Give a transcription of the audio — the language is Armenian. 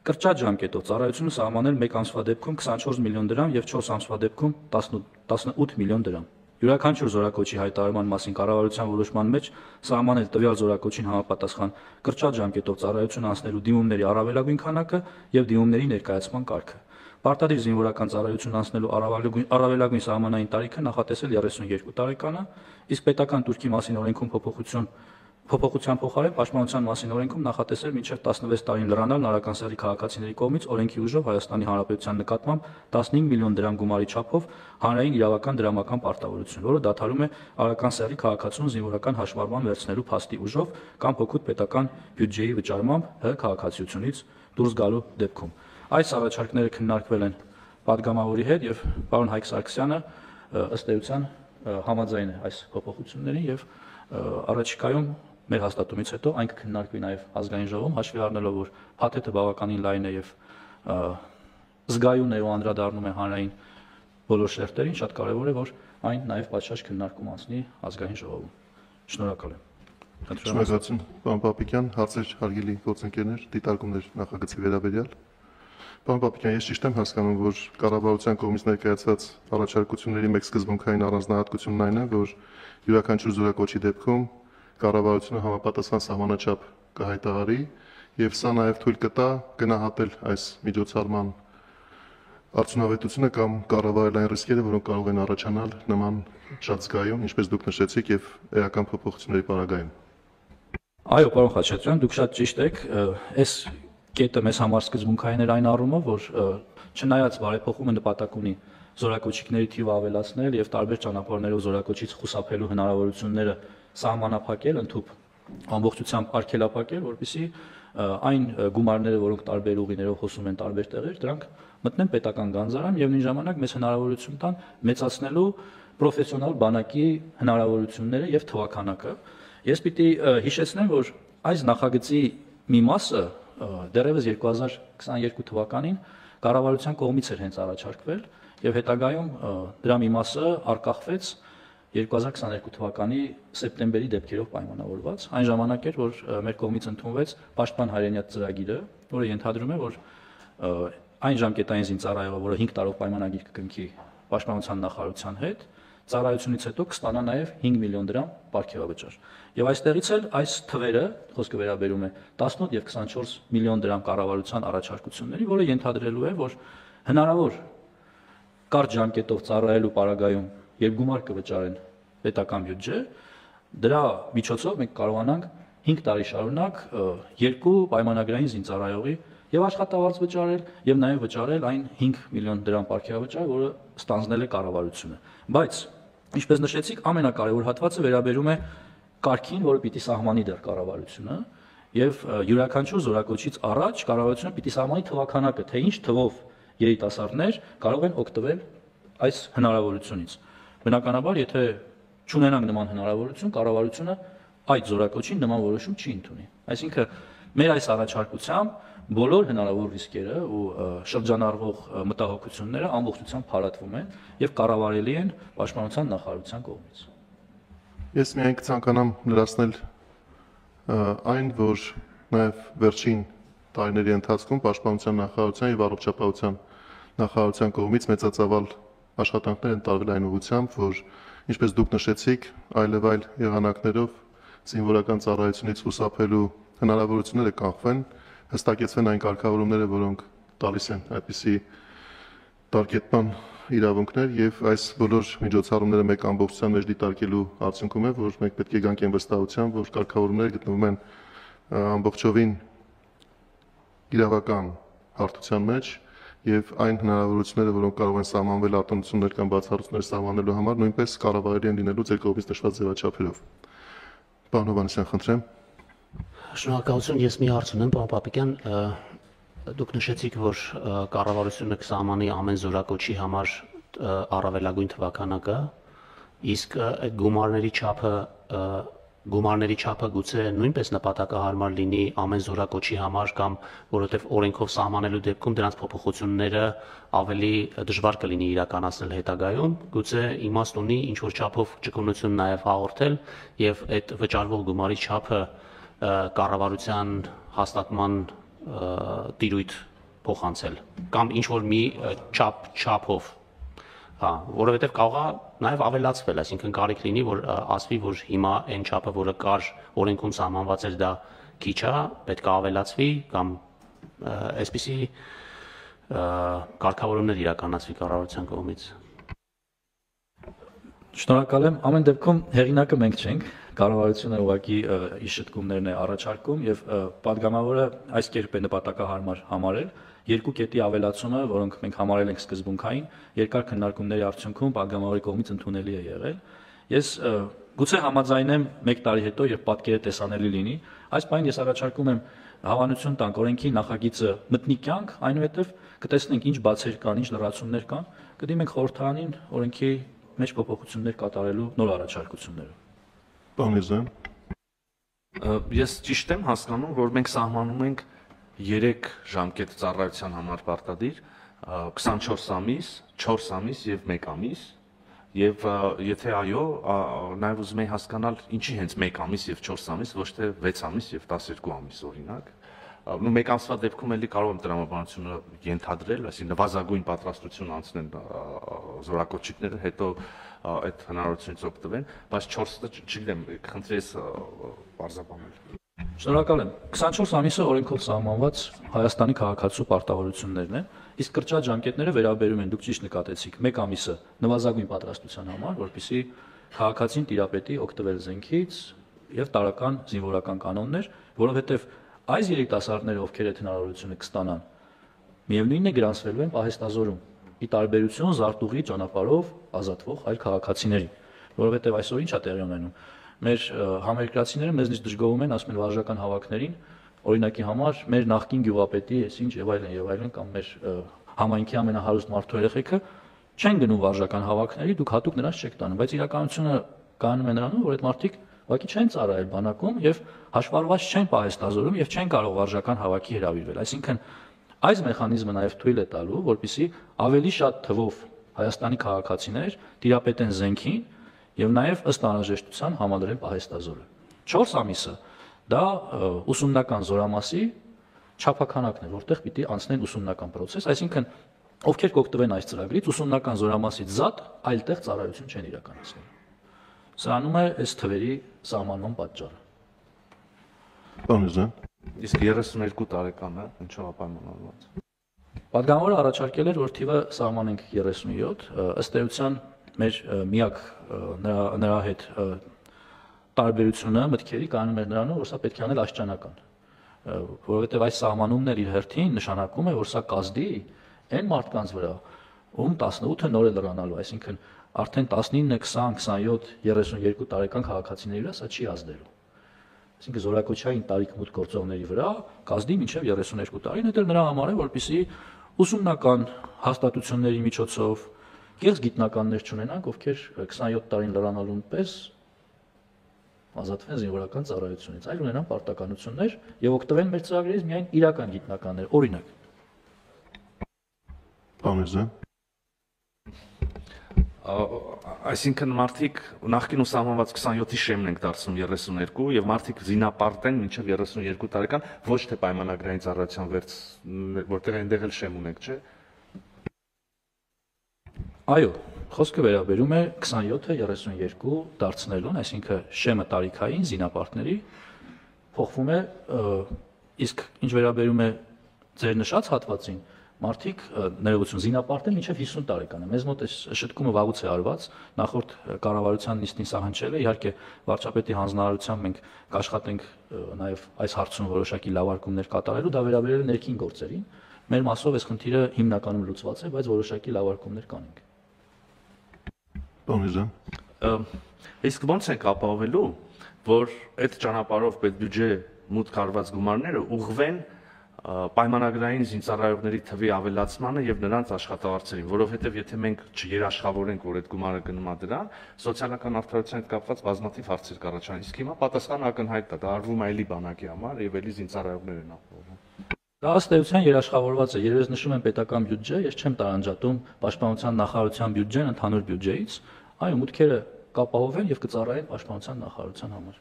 Կրճատ ժամկետով ծառայությունը սահմանել 1 ամսվա դեպքում 24 միլիոն դրամ եւ 4 ամսվա դեպքում 18 միլիոն դրամ։ Յուրաքանչյուր զորակոչի հայտարարման մասին կառավարության որոշման մեջ սահմանել տվյալ զորակոչին համապատասխան կրճատ ժամկետով ծառայություն անցնելու դիմումների առավելագույն քանակը եւ դիմումների ներկայացման կարգը։ Պարտադիր զինվորական ծառայություն անցնելու առավելագույն սահմանային տարիքը նախատեսել 32 տարեկանը, իսկ պետական տուրքի մասին օրենքում փոփոխության փոխարեն պաշտպանության մասին օրենքում նախատեսել մինչև 16 տարին լրանալ Նարական սեռի քաղաքացիների կողմից օրենքի ուժով Հայաստանի Հանրապետության նկատմամբ 15 միլիոն դրամ գումարի չափով հանրային իրավական դրամական պարտավորություն, որը դադարում է Արական սեռի քաղաքացուն զինվորական հաշվառման վերցնելու փաստի ուժով կամ փոքր պետական բյուջեի վճարմամբ ՀՀ քաղաքացիությունից դուրս գալու դեպքում։ Այս առաջարկները քննարկվել են падգամավորի հետ եւ պարոն Հայկ Սարգսյանը ըստ էության համաձայն է այս փոփոխություններին եւ առաջիկայում մեր հաստատումից հետո այն կքննարկվի նաև ազգային ժողովում, հաշվի առնելով, որ փաթեթը բավականին լայն է եւ զգայուն է ու անդրադառնում է հանրային բոլոր շերտերին, շատ կարեւոր է, որ այն նաև պատշաճ քննարկում անցնի ազգային ժողովում։ Շնորհակալ եմ։ Շնորհակալություն, պարոն Պապիկյան, հարցեր հարգելի գործընկերներ, դիտարկումներ նախագծի վերաբերյալ։ Պարոն Պապիկյան, ես ճիշտ եմ հասկանում, որ կառավարության կողմից ներկայացված առաջարկությունների մեկ սկզբունքային առանձնահատկությունն այն է, որ յուրաքանչյուր զորակոչի դեպքում կառավարությունը համապատասխան սահմանաչափ կհայտարարի եւ սա նաեւ թույլ կտա գնահատել այս միջոցառման արդյունավետությունը կամ կառավարել այն ռիսկերը, որոնք կարող են առաջանալ նման շատ զգայուն, ինչպես դուք նշեցիք, եւ էական փոփոխությունների պարագայում։ Այո, պարոն Խաչատրյան, դուք շատ ճիշտ եք, այս կետը մեզ համար սկզբունքային էր այն առումով, որ չնայած բարեփոխումը նպատակ ունի զորակոչիկների թիվը ավելացնել եւ տարբեր ճանապարհներով զորակոչից խուսափելու հնարավորությունները սահմանափակել, ընդհուպ ամբողջությամբ արգելափակել, որպեսզի այն գումարները, որոնք տարբեր ուղիներով հոսում են տարբեր տեղեր, դրանք մտնեն պետական գանձարան եւ նույն ժամանակ մեզ հնարավորություն տան մեծացնելու պրոֆեսիոնալ բանակի հնարավորությունները եւ թվաքանակը։ Ես պիտի հիշեցնեմ, որ այս նախագծի մի մասը դեռևս 2022 թվականին կառավարության կողմից էր հենց առաջարկվել եւ հետագայում դրա մի մասը արկախվեց 2022 թվականի սեպտեմբերի դեպքերով պայմանավորված։ Այն ժամանակ էր, որ մեր կողմից ընդունվեց Պաշտպան հայրենիաց ծրագիրը, որը ենթադրում է, որ այն ժամկետային զինծառայողը, որը 5 տարով պայմանագիր կկնքի Պաշտպանության նախարարության հետ, ծառայությունից հետո կստանա նաև 5 միլիոն դրամ պարգևավճար։ Եվ այստեղից էլ այս թվերը, խոսքը վերաբերում է 18 եւ 24 միլիոն դրամ կառավարության առաջարկությունների, որը ենթադրելու է, որ հնարավոր կարճ ժամկետով ծառայելու պարագայում, երբ գումար կվճարեն պետական բյուջե, դրա միջոցով մենք կարողանանք 5 տարի շարունակ 2 պայմանագրային զինծառայողի եւ աշխատավարձ վճարել եւ նաեւ վճարել այն 5 միլիոն դրամ պարգևավճար, որը ստանձնել է կառավարությունը։ Բայց ինչպես նշեցիք, ամենակարևոր հատվածը վերաբերում է կարգին, որը պիտի սահմանի դեռ կառավարությունը եւ յուրաքանչյուր զորակոչից առաջ կառավարությունը պիտի սահմանի թվաքանակը, թե ինչ թվով երիտասարդներ կարող են օգտվել այս հնարավորությունից։ Բնականաբար, եթե չունենանք նման հնարավորություն, կառավարությունը այդ զորակոչին նման որոշում չի ընդունի։ Այսինքն մեր այս առաջարկությամբ բոլոր հնարավոր ռիսկերը ու շրջանառվող մտահոգությունները ամբողջությամբ փարատվում են եւ կառավարելի են Պաշտպանության նախարարության կողմից։ Ես միայն կցանկանամ լրացնել այն, որ նաեւ վերջին տարիների ընթացքում Պաշտպանության նախարարության եւ առողջապահության նախարարության կողմից մեծածավալ աշխատանքներ են տարվել այն ուղղությամբ, որ ինչպես դուք նշեցիք, այլև այլ եղանակներով զինվորական ծառայությունից խուսափելու հնարավորությունները կանխվեն, հստակեցվեն այն կարգավորումները, որոնք տալիս են այդպիսի տարկետման իրավունքներ եւ այս բոլոր միջոցառումները մեկ ամբողջության մեջ դիտարկելու արդյունքում է, որ մենք պետք է գանք այն վստահությամբ, որ կարգավորումները գտնվում են ամբողջովին իրավական հարթության մեջ եւ այն հնարավորությունները, որոնք կարող են սահմանվել արտոնություններ կամ բացառություններ սահմանելու համար, նույնպես կառավարելի են լինելու ձեր կողմից նշված ձևաչափերով։ Պարոն Հովհաննիսյան, խնդրեմ։ Շնորհակալություն, ես մի հարց ունեմ, պարոն Պապիկյան, դուք նշեցիք, որ կառավարությունը կսահմանի ամեն զորակոչի համար առավելագույն թվաքանակը, իսկ գումարների չափը գուցե նույնպես նպատակահարմար լինի ամեն զորակոչի համար կամ որովհետև օրենքով սահմանելու դեպքում դրանց փոփոխությունները ավելի դժվար կլինի իրականացնել հետագայում, գուցե իմաստ ունի ինչ-որ չափով ճկունություն նաև հաղորդել եւ այդ վճարվող գումարի չափը կառավարության հաստատման տիրույթ փոխանցել կամ ինչ որ մի չափով հա որովհետև կարող է նաև ավելացվել այսինքն կարիք լինի որ ասվի որ հիմա այն չափը որը կար օրենքում սահմանված էր դա քիչ է պետք է ավելացվի կամ այսպիսի կարգավորումներ իրականացվի կառավարության կողմից Շնորհակալ եմ ամեն դեպքում հեղինակը մենք չենք կառավարությունը ուղղակի իր շտկումներն է առաջարկում եւ падգամավորը այս կերպ է նպատակահարմար համարել երկու կետի ավելացումը որոնք մենք համարել ենք սկզբունքային երկար քննարկումների արդյունքում падգամավորի կողմից ընդունելի է եղել ես գուցե համաձայնեմ 1 տարի հետո երբ պատկերը տեսանելի լինի այս բանին ես առաջարկում եմ հավանություն տանք օրենքի նախագիծը մտնի կյանք այնուհետև կտեսնենք ինչ բացեր կան ինչ լրացումներ կան կդիմենք խորհրդարանին օրենքի մեջ փոփոխություններ կատարելու նոր առաջարկությունները Պարոն Ես ճիշտ եմ հասկանում, որ մենք սահմանում ենք 3 ժամկետ ծառայության համար պարտադիր 24 ամիս, 4 ամիս եւ 1 ամիս եւ եթե այո, նաեւ ուզում եմ հասկանալ ինչի հենց 1 ամիս եւ 4 ամիս, ոչ թե 6 ամիս եւ 12 ամիս օրինակ ու մեկ ամսվա դեպքում էլի կարող եմ տրամաբանությունը ենթադրել, այսինքն նվազագույն պատրաստություն անցնեն զորակոչիկները, հետո այդ հնարավորությունից օգտվեն, բայց 4-ը չգիտեմ, խնդրի ես բարձրաբանել։ Շնորհակալ եմ։ 24 ամիսը օրենքով սահմանված Հայաստանի քաղաքացու պարտավորություններն են, իսկ կրճատ ժամկետները վերաբերում են, դուք ճիշտ նկատեցիք, 1 ամիսը նվազագույն պատրաստության համար, որպեսզի քաղաքացին տիրապետի օգտվել զենքից եւ տարական զինվորական կանոններ, որովհետեւ այս երիտասարդները, ովքեր այդ հնարավորությունը կստանան, միևնույնն է գրանցվելու են պահեստազորում, ի տարբերություն զարտուղի ճանապարհով ազատվող այլ քաղաքացիների, որովհետև այսօր ինչ է տեղի ունենում։ Մեր համերկրացիները մեզնից դժգոհում են, ասում են վարժական հավաքներին, օրինակի համար մեր նախկին գյուղապետի, այսինչ եւ այլն կամ մեր համայնքի ամենահարուստ մարդու երեխեքը չեն գնում վարժական հավաքների, դուք հատուկ նրանց չեք տանում, բայց իրականությունը կանում է նրանում, որ այդ մարդիկ ուղղակի չեն ծառայել բանակում եւ հաշվառված չեն պահեստազորում եւ չեն կարող վարժական հավաքի հրավիրվել։ Այսինքն այս մեխանիզմը նաեւ թույլ է տալու, որպեսզի ավելի շատ թվով Հայաստանի քաղաքացիներ տիրապետեն զենքին եւ նաեւ ըստ անհրաժեշտության համալրեն պահեստազորը։ 4 ամիսը դա ուսումնական զորամասի չափականակն է, որտեղ պիտի անցնեն ուսումնական process, այսինքն ովքեր կօգտվեն այս ծրագրից ուսումնական զորամասից զատ այլտեղ ծառայություն չեն իրականացնելու։ Սրանում է այս թվերի սահմանման պատճառը։ Պարոն Իսկ 32 տարեկանը ինչով է պայմանավորված։ Պատգամավորը առաջարկել էր, որ թիվը սահմանենք 37, ըստ էության մեր միակ նրա հետ տարբերությունը մտքերի կանում էր նրանում, որ սա պետք է անել աշճանական, որովհետև այս սահմանումն էլ իր հերթին նշանակում է, որ սա կազդի այն մարդկանց վրա, ում 18-ը նոր է լրանալու, այսինքն արդեն 19, 20, 27, 32 տարեկան քաղաքացիների վրա սա չի ազդելու։ Այսինքն զորակոչային տարիք մուտք գործողների վրա կազդի մինչև 32 տարին, դա նրա համար է, որպեսզի ուսումնական հաստատությունների միջոցով կեղծ գիտնականներ չունենանք, ովքեր 27 տարին լրանալուն պես ազատվեն զինվորական ծառայությունից, այլ ունենան պարտականություններ եւ օգտվեն մեր ծրագրերից միայն իրական գիտնականներ, օրինակ։ Պարոն Այսինքն մարդիկ նախկին ուսահանված 27-ի շեմն ենք դարձնում 32 եւ մարդիկ զինապարտեն մինչեւ 32 տարեկան ոչ թե պայմանագրային ծառայության վերց որտեղ այնտեղ էլ շեմ ունենք, չէ՞։ Այո, խոսքը վերաբերում է 27-ը 32 դարձնելուն, այսինքն շեմը տարիքային զինապարտների փոխվում է, իսկ ինչ վերաբերում է ձեր նշած հատվածին, մարդիկ ներողություն զինապարտեն մինչև 50 տարեկան է։ Մեզ մոտ այս շտկումը վաղուց է արված, նախորդ կառավարության նիստին սա հնչել է, իհարկե վարչապետի հանձնարարությամբ մենք կաշխատենք նաև այս հարցում որոշակի լավարկումներ կատարելու, դա վերաբերել է ներքին գործերին։ Մեր մասով այս խնդիրը հիմնականում լուծված է, բայց որոշակի լավարկումներ կանենք։ Պարոն Իսկ ո՞նց ենք ապահովելու, որ այդ ճանապարհով պետբյուջե մուտք արված գումարները ուղղվեն պայմանագրային զինծառայողների թվի ավելացմանը եւ նրանց աշխատավարձերին, որովհետեւ եթե մենք չերաշխավորենք, որ այդ գումարը գնում է դրան, սոցիալական արդարության հետ կապված բազմաթիվ հարցեր կառաջանան։ Իսկ հիմա պատասխանը ակնհայտ է, դա արվում է էլի բանակի համար եւ էլի զինծառայողներ են ապահովում։ Դա ըստ էության երաշխավորված է, երբ ես նշում եմ պետական բյուջե, ես չեմ տարանջատում պաշտպանության նախարարության բյուջեն ընդհանուր բյուջեից, այո, մուտքերը կապահովեն եւ կծառայեն պաշտպանության նախարարության համար։